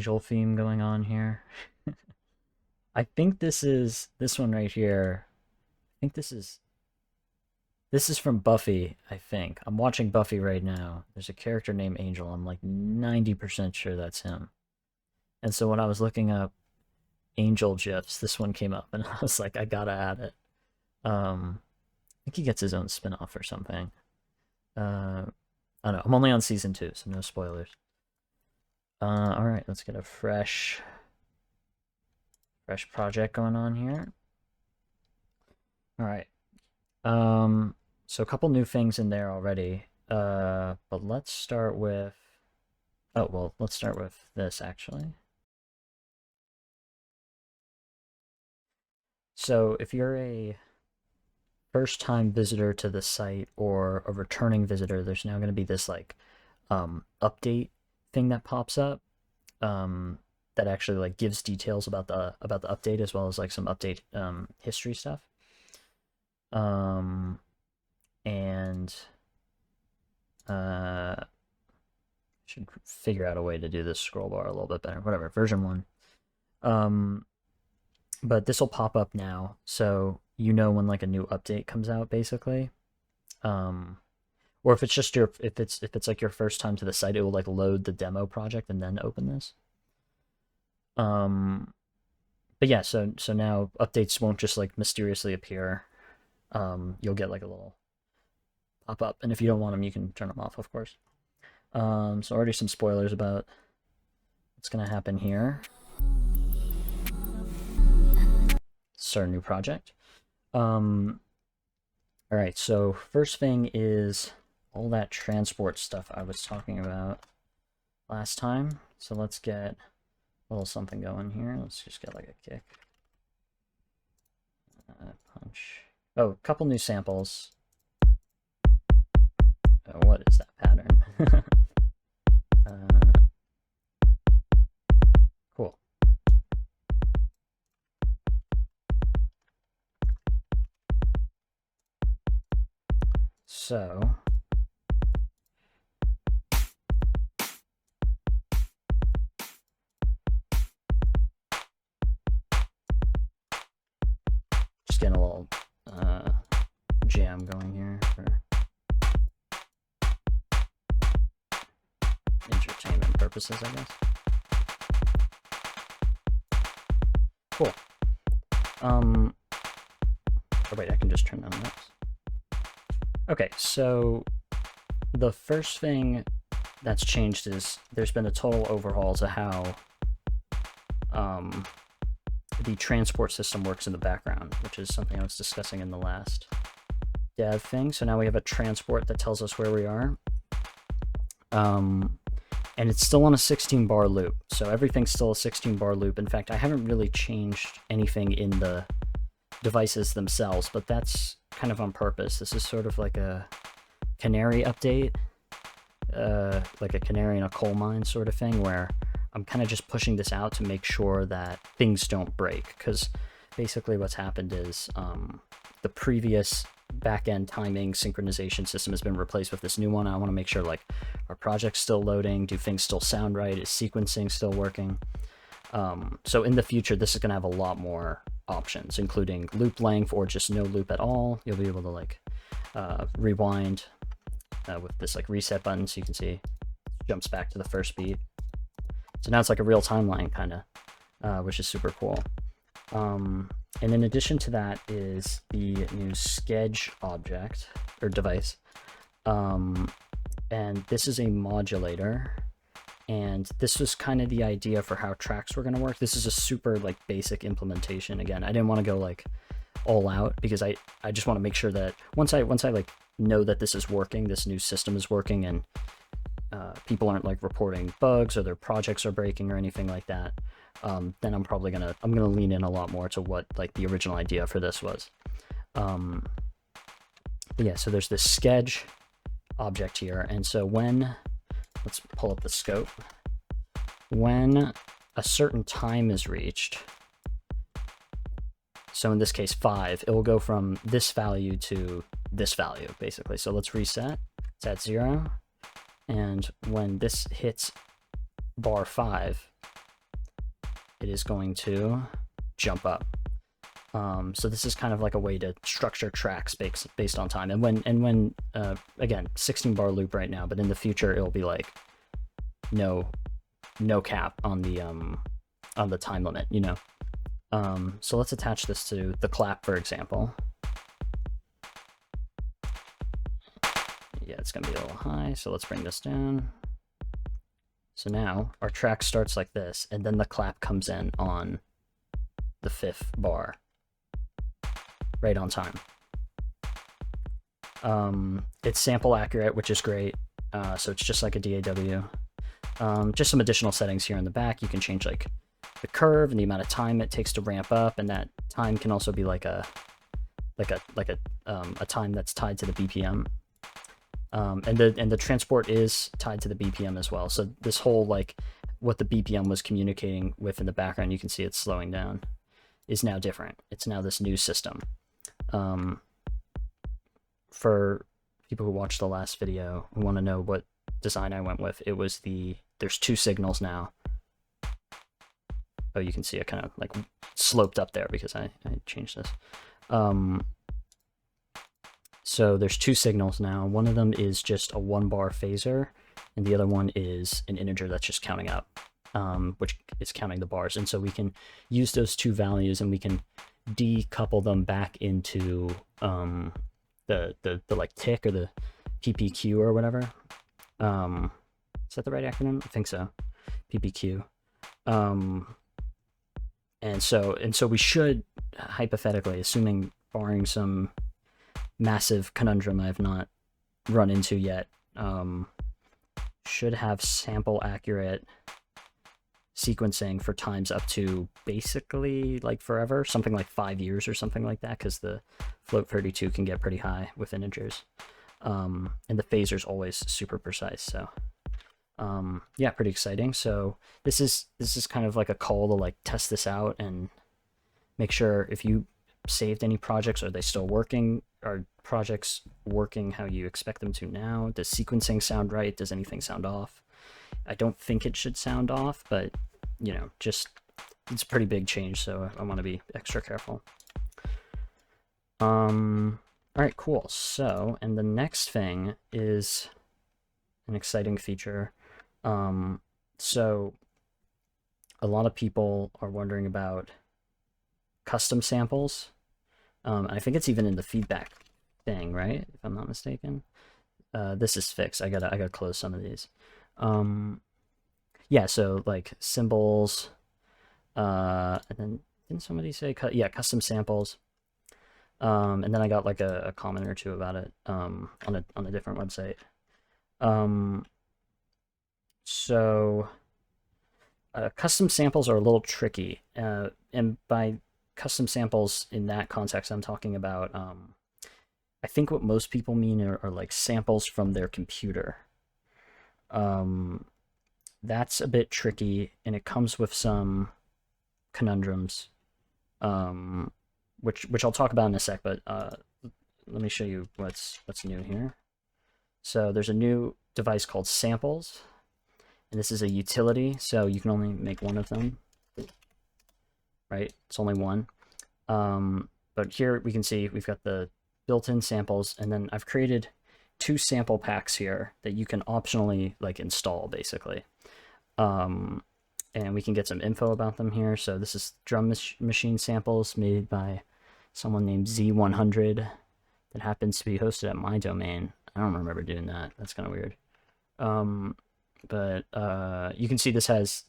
angel theme going on here. I think this is this one right here. I think this is from Buffy, I think. I'm watching Buffy right now. There's a character named Angel. I'm like 90% sure that's him. And so when I was looking up Angel GIFs, this one came up and I was like, I gotta add it. I think he gets his own spin-off or something. I don't know. I'm only on season 2, so no spoilers. Alright, let's get a fresh project going on here. Alright. So a couple new things in there already. But let's start with let's start with this actually. So if you're a first-time visitor to the site or a returning visitor, there's now going to be this like update thing that pops up that actually like gives details about the update as well as like some update history stuff. And should figure out a way to do this scroll bar a little bit better. Whatever, version 1. But this will pop up now, so you know when like a new update comes out, basically. Or if it's just if it's like your first time to the site, it will like load the demo project and then open this. But yeah, so now updates won't just like mysteriously appear. You'll get like a little pop up, and if you don't want them, you can turn them off, of course. So already some spoilers about what's gonna happen here. Start a new project. All right, so first thing is all that transport stuff I was talking about last time. So let's get a little something going here. Let's just get like a kick. Punch. Oh, a couple new samples. Oh, what is that pattern? Cool. So just getting a little jam going here for entertainment purposes, I guess. Cool. Oh wait, I can just turn down this. Okay, so the first thing that's changed is there's been a total overhaul to how the transport system works in the background, which is something I was discussing in the last dev thing. So now we have a transport that tells us where we are. And it's still on a 16-bar loop, so everything's still a 16-bar loop. In fact, I haven't really changed anything in the devices themselves, but that's kind of on purpose. This is sort of like a canary update, like a canary in a coal mine sort of thing, where I'm kind of just pushing this out to make sure that things don't break, because basically what's happened is the previous back-end timing synchronization system has been replaced with this new one. I want to make sure like our project's still loading, do things still sound right, is sequencing still working. So in the future, this is going to have a lot more options, including loop length or just no loop at all. You'll be able to like rewind with this like reset button, so you can see it jumps back to the first beat. So now it's like a real timeline kind of, which is super cool. And in addition to that is the new sched object or device. And this is a modulator. And this was kind of the idea for how tracks were going to work. This is a super like basic implementation. Again, I didn't want to go like all out because I just want to make sure that once I like know that this is working, this new system is working, and people aren't like reporting bugs or their projects are breaking or anything like that, then I'm probably gonna lean in a lot more to what like the original idea for this was. Yeah, so there's this sched object here, and so let's pull up the scope. When a certain time is reached, so in this case 5, it will go from this value to this value basically. So let's reset. It's at 0. And when this hits bar 5, it is going to jump up. So this is kind of like a way to structure tracks based on time. And when again, 16 bar loop right now, but in the future it'll be like no cap on the time limit, you know. So let's attach this to the clap, for example. Yeah, it's gonna be a little high, so let's bring this down. So now our track starts like this, and then the clap comes in on the 5th bar, right on time. It's sample accurate, which is great. So it's just like a DAW. Just some additional settings here in the back. You can change like the curve and the amount of time it takes to ramp up, and that time can also be like a time that's tied to the BPM. And the transport is tied to the BPM as well. So this whole like what the BPM was communicating with in the background, you can see it's slowing down, is now different. It's now this new system. For people who watched the last video who want to know what design I went with, it was there's 2 signals now. Oh, you can see it kind of like sloped up there because I changed this. So there's 2 signals now. One of them is just a 1-bar phaser, and the other one is an integer that's just counting up, which is counting the bars. And so we can use those 2 values and we can decouple them back into the like tick or the PPQ or whatever. Is that the right acronym? I think so. PPQ. And so we should, hypothetically, assuming barring some massive conundrum I have not run into yet, should have sample accurate sequencing for times up to basically like forever, something like 5 years or something like that, because the float 32 can get pretty high with integers, and the phaser's always super precise. So yeah, pretty exciting. So this is kind of like a call to like test this out and make sure if you saved any projects, are they still working? Are projects working how you expect them to now? Does sequencing sound right? Does anything sound off? I don't think it should sound off, but you know, just it's a pretty big change, so I want to be extra careful. All right, cool. So, and the next thing is an exciting feature. So a lot of people are wondering about custom samples. I think it's even in the feedback thing, right? If I'm not mistaken. This is fixed. I gotta close some of these. Yeah, so like symbols, and then didn't somebody say custom samples? And then I got like a comment or two about it on a different website. So custom samples are a little tricky, and by custom samples in that context, I'm talking about I think what most people mean are like samples from their computer. That's a bit tricky, and it comes with some conundrums, which I'll talk about in a sec. But let me show you what's new here. So there's a new device called samples, and this is a utility, so you can only make one of them. Right, it's only one. But here we can see we've got the built-in samples, and then I've created 2 sample packs here that you can optionally like install basically. And we can get some info about them here. So this is drum machine samples made by someone named Z100 that happens to be hosted at my domain. I don't remember doing that. That's kind of weird. But you can see this has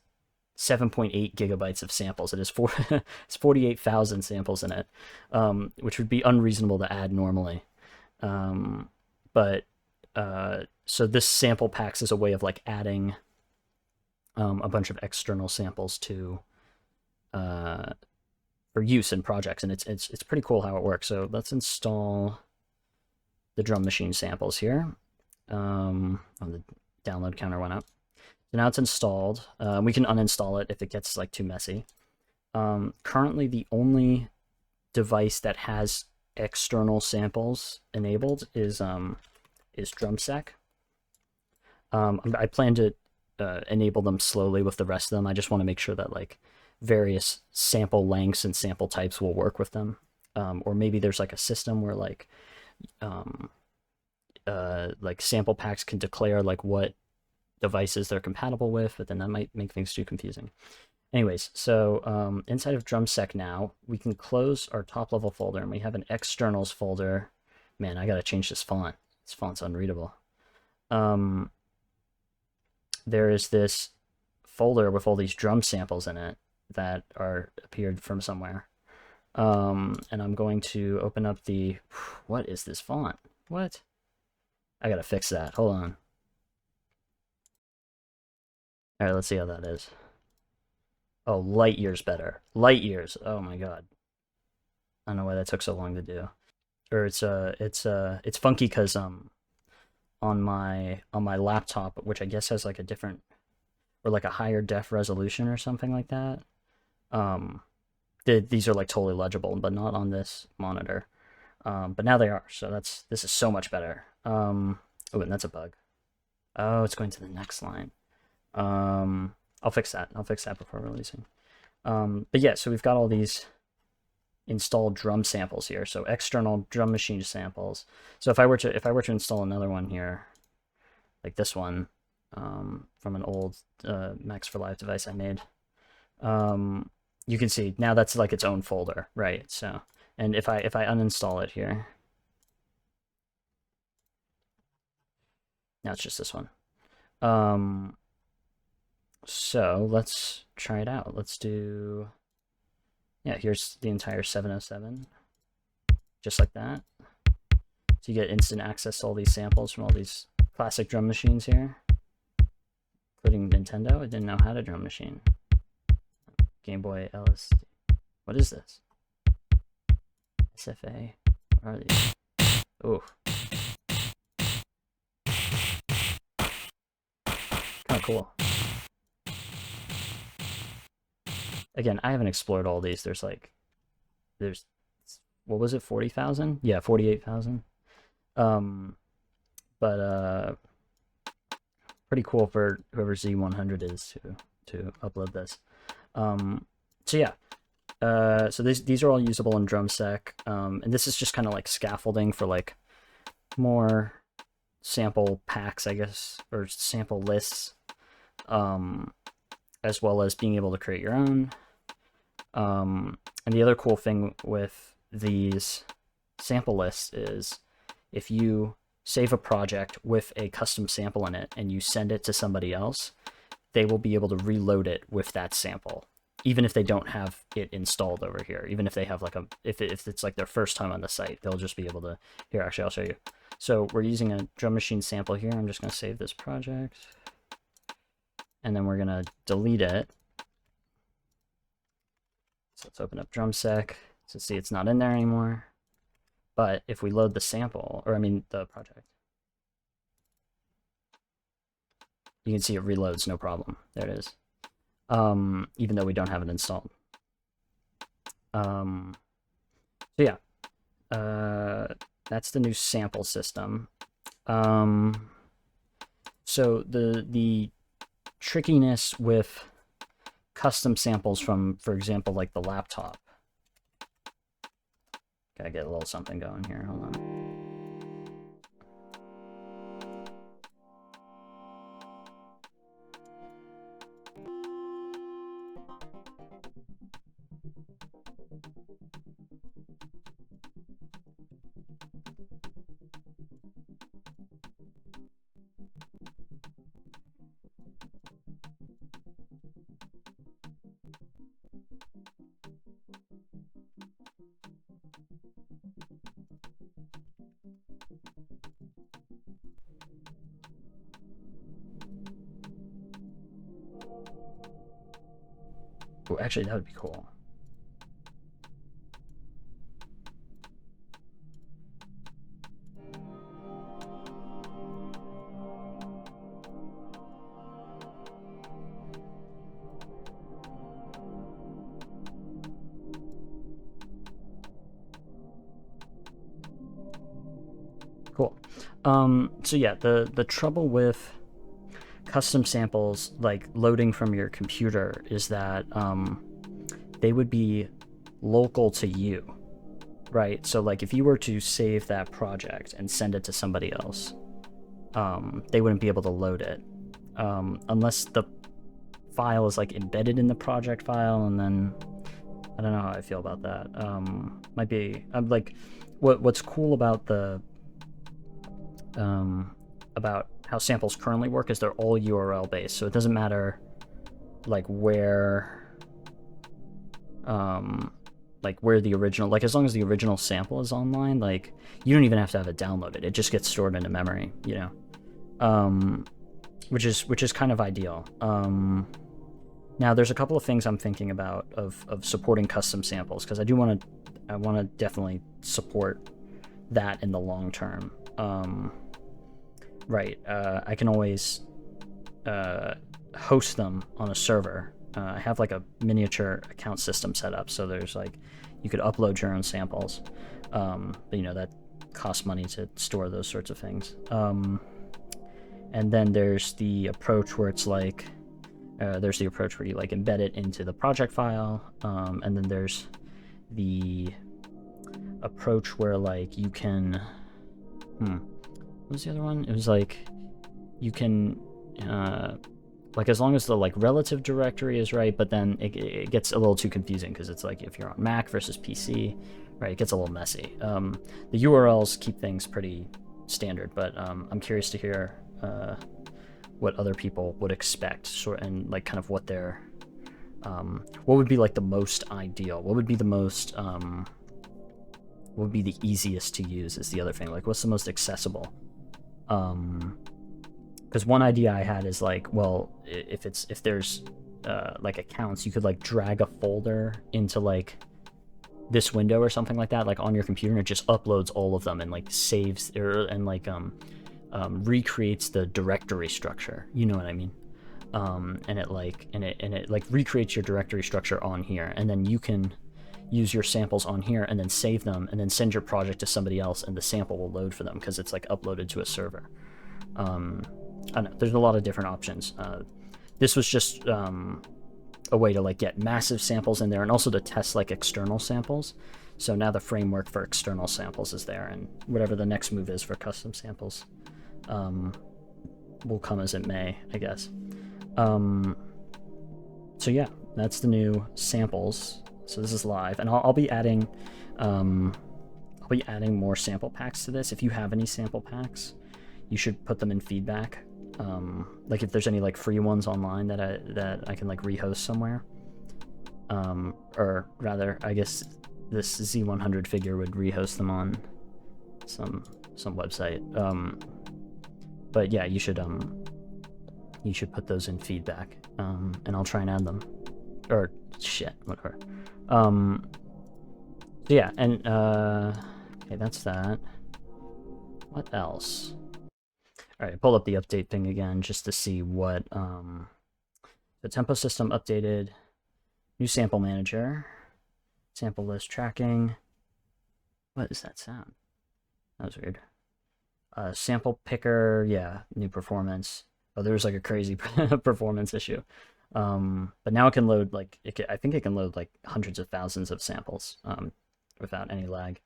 7.8 gigabytes of samples. It is it's 48,000 samples in it, which would be unreasonable to add normally. But so this sample packs is a way of like adding a bunch of external samples to for use in projects, and it's pretty cool how it works. So let's install the drum machine samples here. The download counter went up. So now it's installed. We can uninstall it if it gets like too messy. Currently, the only device that has external samples enabled is DrumSec. I plan to enable them slowly with the rest of them. I just want to make sure that like various sample lengths and sample types will work with them. Or maybe there's like a system where like sample packs can declare like what devices they're compatible with, but then that might make things too confusing. Anyways, so inside of DrumSec now, we can close our top level folder and we have an externals folder. Man, I gotta change this font. This font's unreadable. There is this folder with all these drum samples in it that are appeared from somewhere. And I'm going to open up the, what is this font? What? I gotta fix that. Hold on. All right, let's see how that is. Oh, light years better. Light years. Oh my god. I don't know why that took so long to do. Or it's funky because on my laptop, which I guess has like a different or like a higher def resolution or something like that. These are like totally legible, but not on this monitor. But now they are, so this is so much better. Oh, and that's a bug. Oh, it's going to the next line. I'll fix that. I'll fix that before releasing. But yeah, so we've got all these installed drum samples here. So external drum machine samples. So if I were to install another one here, like this one, from an old Max for Live device I made, you can see now that's like its own folder, right? So, and if I uninstall it here, now it's just this one. So let's try it out. Let's do, yeah, here's the entire 707, just like that. So you get instant access to all these samples from all these classic drum machines here, including Nintendo. I didn't know how to drum machine. Game Boy LSD. What is this? SFA. What are these? Oh. Kind of cool. Again, I haven't explored all these. There's what was it, 40,000? Yeah, 48,000. But pretty cool for whoever Z100 is to upload this. So yeah, so these are all usable in DrumSec, and this is just kind of like scaffolding for like more sample packs, I guess, or sample lists, as well as being able to create your own. And the other cool thing with these sample lists is if you save a project with a custom sample in it and you send it to somebody else, they will be able to reload it with that sample, even if they don't have it installed over here. Even if they have like if it's like their first time on the site, they'll just be able to, here, actually, I'll show you. So we're using a drum machine sample here. I'm just going to save this project, and then we're going to delete it. So let's open up DrumSec to see it's not in there anymore. But if we load the sample, or I mean the project, you can see it reloads no problem. There it is. Even though we don't have it installed. So yeah, that's the new sample system. So the trickiness with custom samples from, for example, like the laptop. Gotta get a little something going here. Hold on. Oh, actually, that would be cool. Cool. So yeah, the trouble with custom samples, like loading from your computer, is that they would be local to you, right? So like if you were to save that project and send it to somebody else, they wouldn't be able to load it unless the file is like embedded in the project file, and then I don't know how I feel about that. Might be like what's cool about the about how samples currently work is they're all URL based, so it doesn't matter like where the original, like as long as the original sample is online, like you don't even have to have it downloaded, it just gets stored into memory, you know, which is kind of ideal. Now there's a couple of things I'm thinking about of supporting custom samples, because I want to definitely support that in the long term. Right, I can always host them on a server. I have like a miniature account system set up, so there's like, you could upload your own samples, but you know, that costs money to store those sorts of things. And then there's the approach where it's like, there's the approach where you like embed it into the project file, and then there's the approach where like you can, what was the other one? It was like, you can, like as long as the like relative directory is right, but then it gets a little too confusing because it's like if you're on Mac versus PC, right, it gets a little messy. The URLs keep things pretty standard, but I'm curious to hear what other people would expect, and like kind of what their what would be like the most ideal, what would be the most what would be the easiest to use is the other thing, like what's the most accessible. Because one idea I had is like, well, if there's like accounts, you could like drag a folder into like this window or something like that, like on your computer, and it just uploads all of them and like saves and like recreates the directory structure. You know what I mean? And it like recreates your directory structure on here, and then you can use your samples on here and then save them and then send your project to somebody else, and the sample will load for them because it's like uploaded to a server. I don't know, there's a lot of different options. This was just a way to like get massive samples in there and also to test like external samples. So now the framework for external samples is there, and whatever the next move is for custom samples will come as it may, I guess. So yeah, that's the new samples. So this is live, and I'll be adding more sample packs to this. If you have any sample packs, you should put them in feedback. Like if there's any like free ones online that I can like rehost somewhere, or rather, I guess this Z100 figure would rehost them on some website. But yeah, you should put those in feedback, and I'll try and add them, or shit, whatever. So yeah, and okay, that's that. What else? All right, I pulled up the update thing again just to see what the tempo system updated. New sample manager, sample list tracking. What is that sound? That was weird. Sample picker, yeah, new performance. Oh, there was like a crazy performance issue. But now it can load like I think it can load like hundreds of thousands of samples without any lag.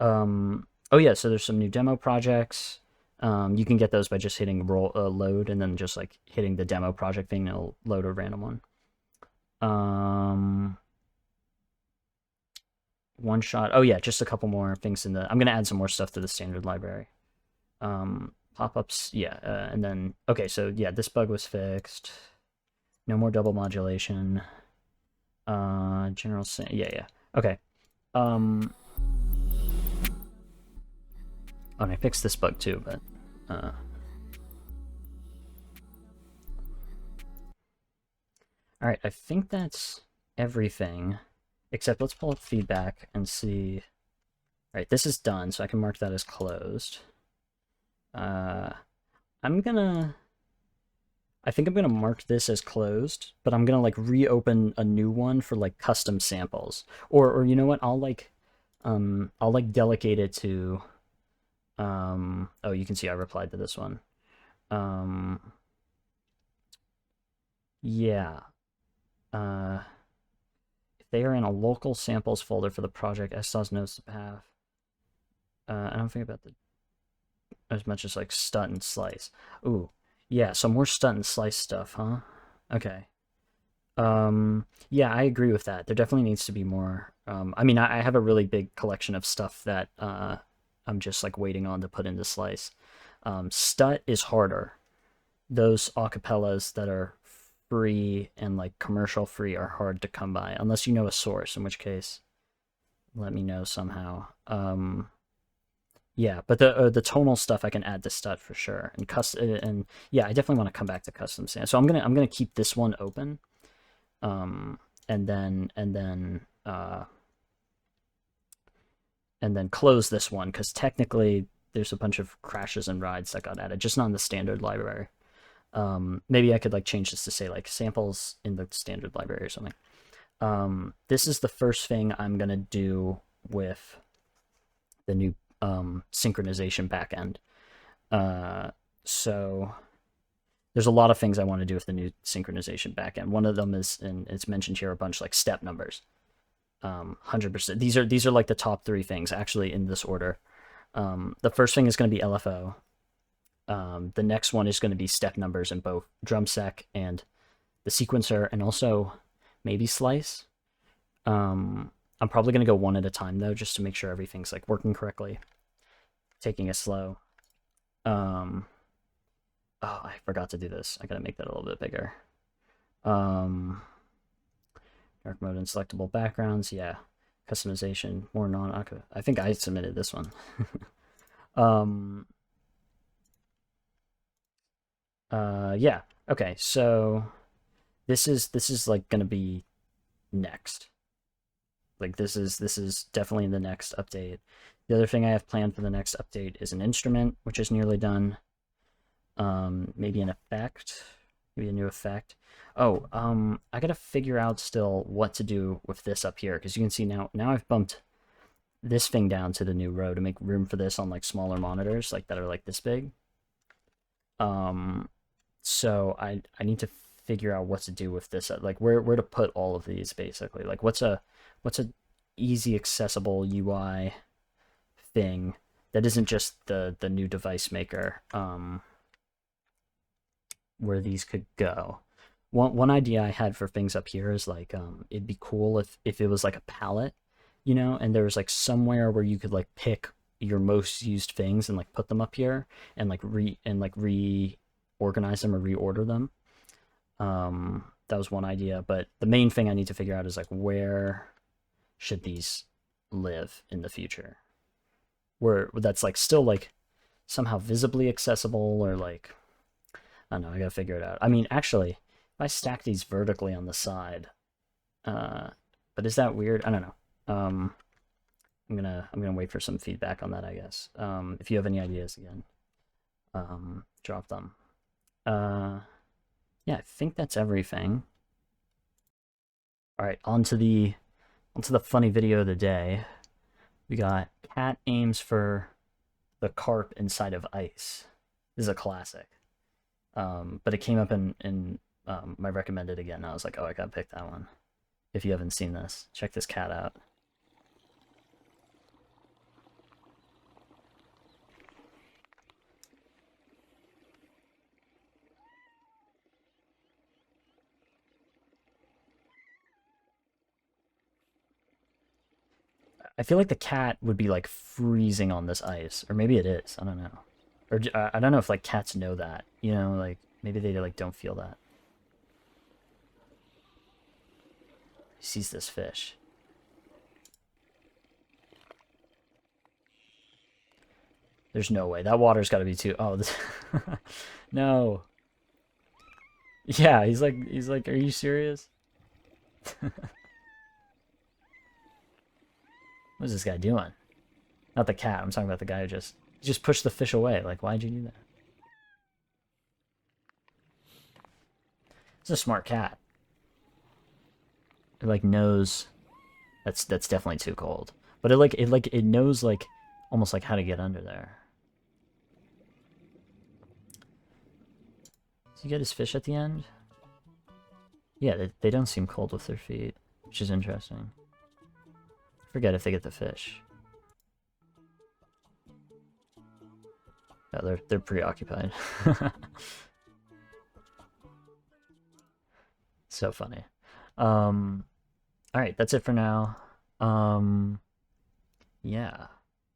Oh yeah, so there's some new demo projects. You can get those by just hitting load and then just like hitting the demo project thing, it'll load a random one. One shot. Oh yeah, just a couple more things I'm gonna add some more stuff to the standard library. Pop-ups, yeah, and then okay, so yeah, this bug was fixed. No more double modulation. Yeah. Okay. Oh, and I fixed this bug too, but all right, I think that's everything, except let's pull up feedback and see. All right, this is done, so I can mark that as closed. I think I'm gonna mark this as closed, but I'm gonna like reopen a new one for like custom samples, or you know what? I'll delegate it to. Oh, you can see I replied to this one. Yeah. If If they are in a local samples folder for the project, sdaw knows the path. I don't think about the as much as like stut and slice. Ooh, yeah, some more stut and slice stuff, huh? Okay. Yeah, I agree with that. There definitely needs to be more. I mean, I have a really big collection of stuff that I'm just like waiting on to put into slice. Stut is harder. Those acapellas that are free and like commercial free are hard to come by unless you know a source, in which case let me know somehow. Yeah, but the tonal stuff I can add to stut for sure, and yeah, I definitely want to come back to custom sand. So I'm gonna keep this one open, and then close this one because technically there's a bunch of crashes and rides that got added, just not in the standard library. Maybe I could like change this to say like samples in the standard library or something. This is the first thing I'm gonna do with the new synchronization backend. So there's a lot of things I want to do with the new synchronization backend. One of them is, and it's mentioned here a bunch, like step numbers. 100%. These are like the top 3 things actually in this order. The first thing is going to be LFO. The next one is going to be step numbers in both drumsec and the sequencer, and also maybe slice. I'm probably going to go one at a time though, just to make sure everything's like working correctly. Taking it slow. Oh, I forgot to do this. I gotta make that a little bit bigger. Dark mode and selectable backgrounds. Yeah. Customization, more non-aqua. I think I submitted this one. Yeah. Okay, so this is like gonna be next. Like this is definitely in the next update. The other thing I have planned for the next update is an instrument, which is nearly done. Maybe an effect, maybe a new effect. Oh, I gotta figure out still what to do with this up here, because you can see now I've bumped this thing down to the new row to make room for this on like smaller monitors, like that are like this big. So I need to figure out what to do with this, like where to put all of these basically. Like what's a easy accessible UI thing that isn't just the new device maker, where these could go. One idea I had for things up here is like it'd be cool if it was like a palette, you know, and there was like somewhere where you could like pick your most used things and like put them up here and like reorganize them or reorder them. That was one idea, but the main thing I need to figure out is like where should these live in the future, where that's like still like somehow visibly accessible, or like I don't know, I gotta figure it out. I mean, actually, if I stack these vertically on the side, but is that weird? I don't know. I'm gonna wait for some feedback on that, I guess. If you have any ideas again, drop them. Yeah, I think that's everything. All right, on to the funny video of the day. We got cat aims for the carp inside of ice. This is a classic. But it came up in my recommended again. I was like, oh, I gotta pick that one. If you haven't seen this, check this cat out. I feel like the cat would be like freezing on this ice, or maybe it is. I don't know, or I don't know if like cats know that. You know, like maybe they like don't feel that. He sees this fish. There's no way that water's got to be too. Oh, this no. Yeah, he's like, are you serious? What is this guy doing? Not the cat. I'm talking about the guy who just pushed the fish away. Like, why'd you do that? It's a smart cat. It like knows that's definitely too cold. But it knows like almost like how to get under there. Does he get his fish at the end? Yeah, they don't seem cold with their feet. which is interesting. Forget if they get the fish. Oh, they're preoccupied. So funny. All right, that's it for now. Yeah.